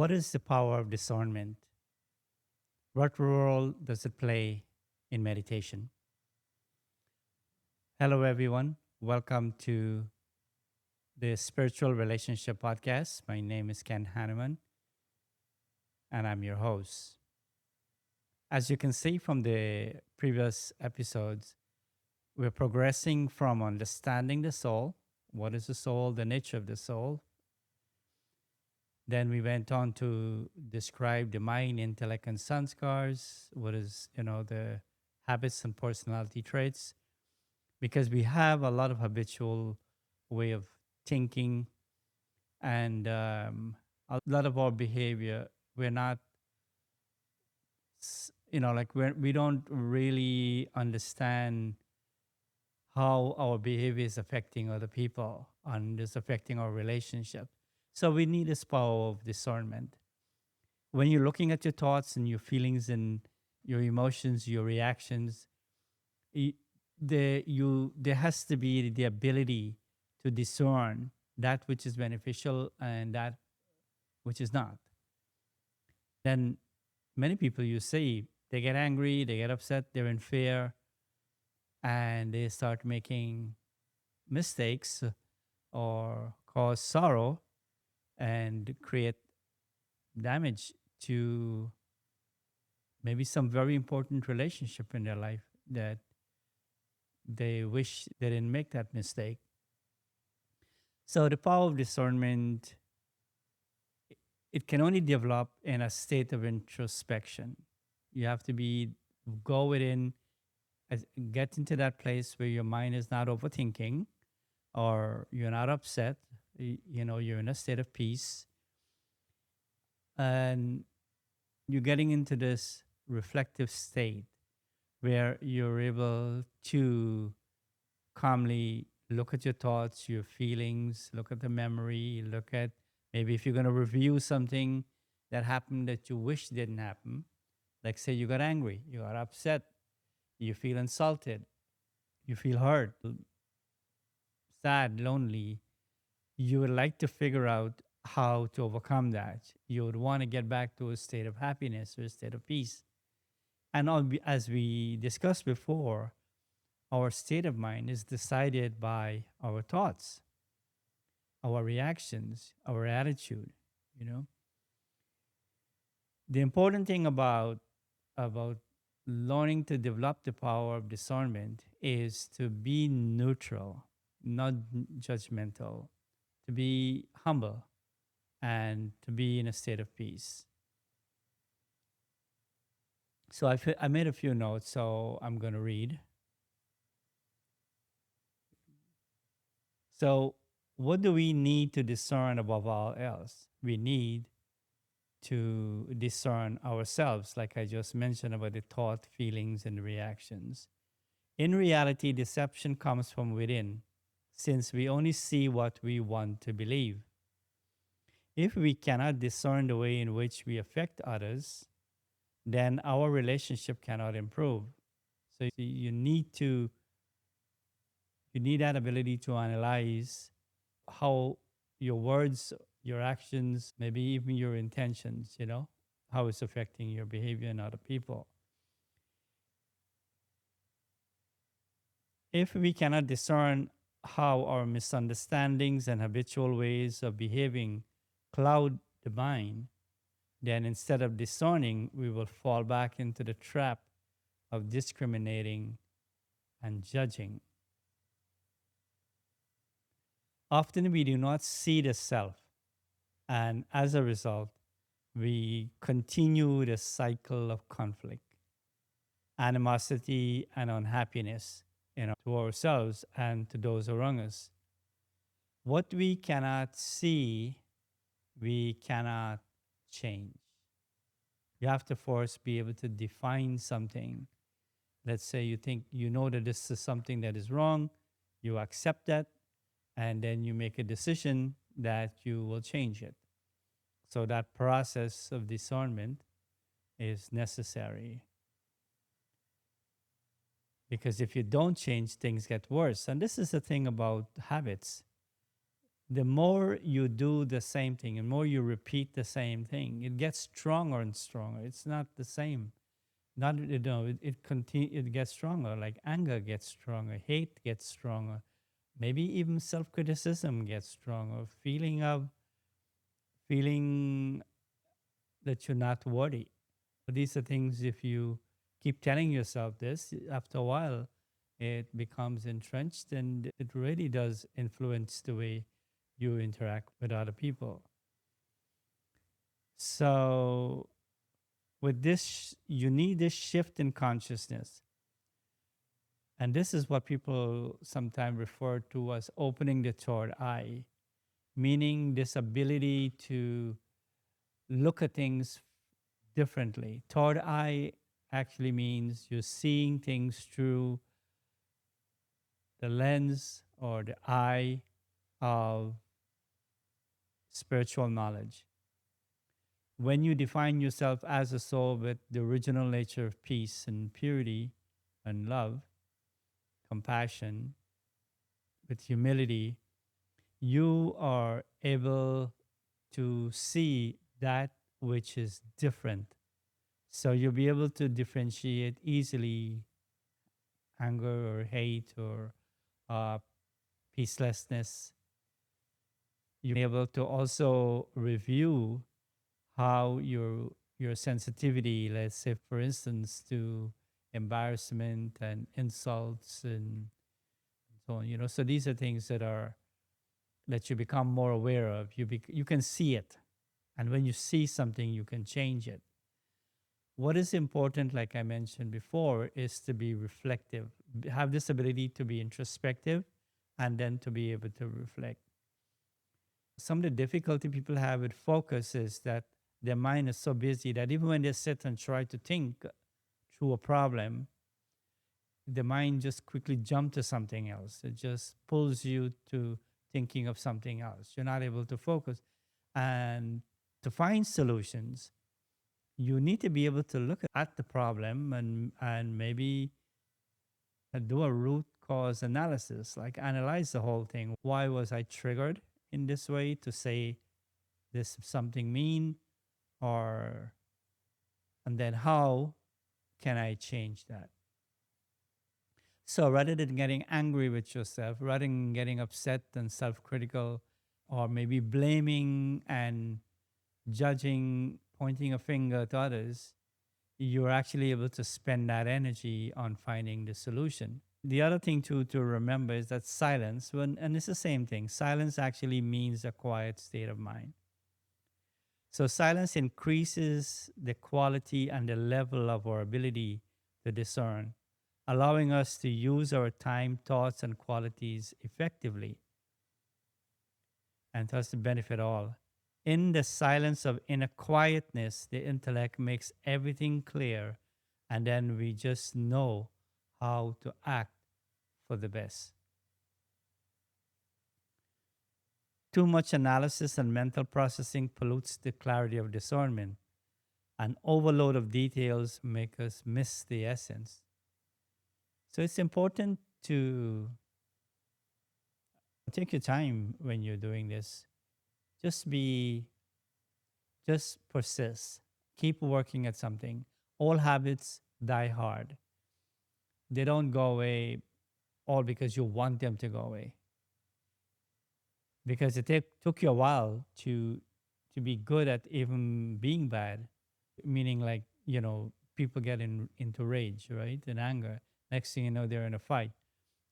What is the power of discernment? What role does it play in meditation? Hello, everyone. Welcome to the Spiritual Relationship Podcast. My name is Ken Hanneman, and I'm your host. As you can see from the previous episodes, we're progressing from understanding the soul. What is the soul? The nature of the soul. Then we went on to describe the mind, intellect, and sanskars. What is, the habits and personality traits? Because we have a lot of habitual way of thinking and a lot of our behavior. We're not, we don't really understand how our behavior is affecting other people and is affecting our relationship. So we need this power of discernment. When you're looking at your thoughts and your feelings and your emotions, your reactions, y- there has to be the ability to discern that which is beneficial and that which is not. Then many people you see, they get angry, they get upset, they're in fear, and they start making mistakes or cause sorrow and create damage to maybe some very important relationship in their life that they wish they didn't make that mistake. So the power of discernment, it can only develop in a state of introspection. You have to be go within, get into that place where your mind is not overthinking or you're not upset. You're in a state of peace and you're getting into this reflective state where you're able to calmly look at your thoughts, your feelings, look at the memory, look at maybe if you're going to review something that happened that you wish didn't happen. Like, say, you got angry, you got upset, you feel insulted, you feel hurt, sad, lonely. You would like to figure out how to overcome that. You would want to get back to a state of happiness or a state of peace. And as we discussed before, our state of mind is decided by our thoughts, our reactions, our attitude. You know, the important thing about learning to develop the power of discernment is to be neutral, not judgmental, to be humble, and to be in a state of peace. So I made a few notes, so I'm going to read. So, what do we need to discern above all else? We need to discern ourselves, like I just mentioned about the thought, feelings, and reactions. In reality, deception comes from within, since we only see what we want to believe. If we cannot discern the way in which we affect others, then our relationship cannot improve. So you need that ability to analyze how your words, your actions, maybe even your intentions, how it's affecting your behavior and other people. If we cannot discern how our misunderstandings and habitual ways of behaving cloud the mind, then instead of discerning, we will fall back into the trap of discriminating and judging. Often we do not see the self, and as a result, we continue the cycle of conflict, animosity, and unhappiness, to ourselves and to those around us. What we cannot see, we cannot change. You have to first be able to define something. Let's say you think you know that this is something that is wrong, you accept that, and then you make a decision that you will change it. So that process of discernment is necessary because if you don't change, things get worse. And this is the thing about habits. The more you do the same thing and more you repeat the same thing, it gets stronger and stronger. It's not the same. Not it gets stronger. Like anger gets stronger, hate gets stronger, maybe even self-criticism gets stronger, feeling that you're not worthy. These are things, if you keep telling yourself this, after a while, it becomes entrenched and it really does influence the way you interact with other people. So, with this, you need this shift in consciousness. And this is what people sometimes refer to as opening the third eye, meaning this ability to look at things differently. Third eye actually means you're seeing things through the lens or the eye of spiritual knowledge. When you define yourself as a soul with the original nature of peace and purity and love, compassion, with humility, you are able to see that which is different. So you'll be able to differentiate easily anger or hate or uh, peacelessness. You'll be able to also review how your sensitivity, let's say for instance, to embarrassment and insults and so on. So these are things that you become more aware of. You can see it, and when you see something, you can change it. What is important, like I mentioned before, is to be reflective, have this ability to be introspective, and then to be able to reflect. Some of the difficulty people have with focus is that their mind is so busy that even when they sit and try to think through a problem, the mind just quickly jumps to something else. It just pulls you to thinking of something else. You're not able to focus. And to find solutions, you need to be able to look at the problem and maybe do a root cause analysis, like analyze the whole thing. Why was I triggered in this way to say this something mean, or and then how can I change that? So rather than getting angry with yourself, rather than getting upset and self-critical, or maybe blaming and judging, pointing a finger to others, you're actually able to spend that energy on finding the solution. The other thing to remember is that silence, and it's the same thing, silence actually means a quiet state of mind. So silence increases the quality and the level of our ability to discern, allowing us to use our time, thoughts, and qualities effectively and thus to benefit all. In the silence of inner quietness, the intellect makes everything clear, and then we just know how to act for the best. Too much analysis and mental processing pollutes the clarity of discernment. An overload of details make us miss the essence. So it's important to take your time when you're doing this. Just be, just persist. Keep working at something. All habits die hard. They don't go away all because you want them to go away. Because took you a while to be good at even being bad, meaning like, people get into rage, right? And anger. Next thing you know, they're in a fight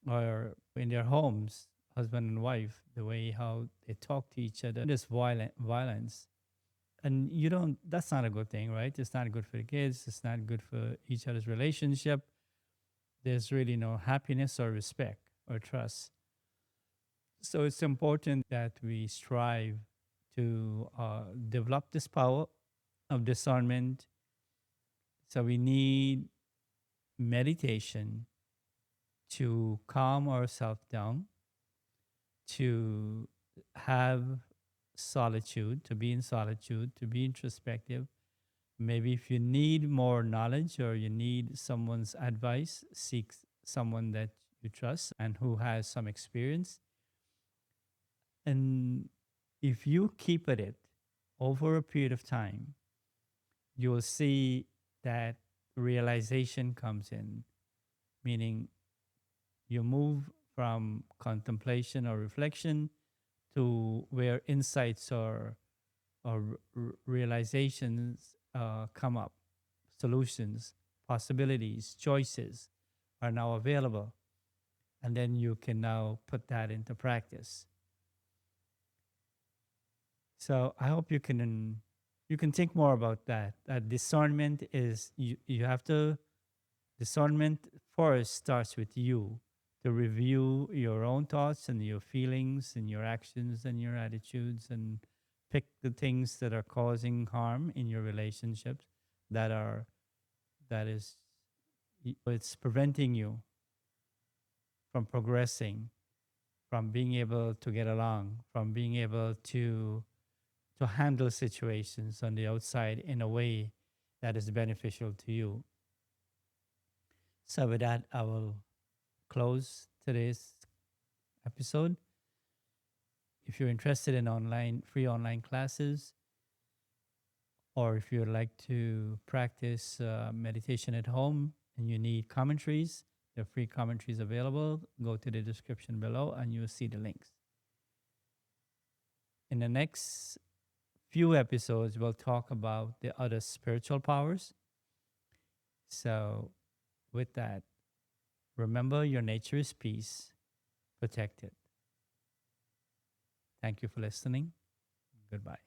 or in their homes, husband and wife, the way how they talk to each other, this violence. And that's not a good thing, right? It's not good for the kids. It's not good for each other's relationship. There's really no happiness or respect or trust. So it's important that we strive to develop this power of discernment. So we need meditation to calm ourselves down, to have solitude, to be in solitude, to be introspective. Maybe if you need more knowledge or you need someone's advice, seek someone that you trust and who has some experience. And if you keep at it over a period of time, you will see that realization comes in, meaning you move from contemplation or reflection to where insights or realizations come up, solutions, possibilities, choices are now available. And then you can now put that into practice. So I hope you can think more about that. Discernment is you have to discernment first starts with you to review your own thoughts and your feelings and your actions and your attitudes and pick the things that are causing harm in your relationships that are that is it's preventing you from progressing, from being able to get along, from being able to handle situations on the outside in a way that is beneficial to you. So with that, I will close today's episode. If you're interested in free online classes, or if you'd like to practice meditation at home and you need commentaries, there are free commentaries available. Go to the description below and you'll see the links. In the next few episodes, we'll talk about the other spiritual powers. So, with that, remember your nature is peace, protect it. Thank you for listening. Goodbye.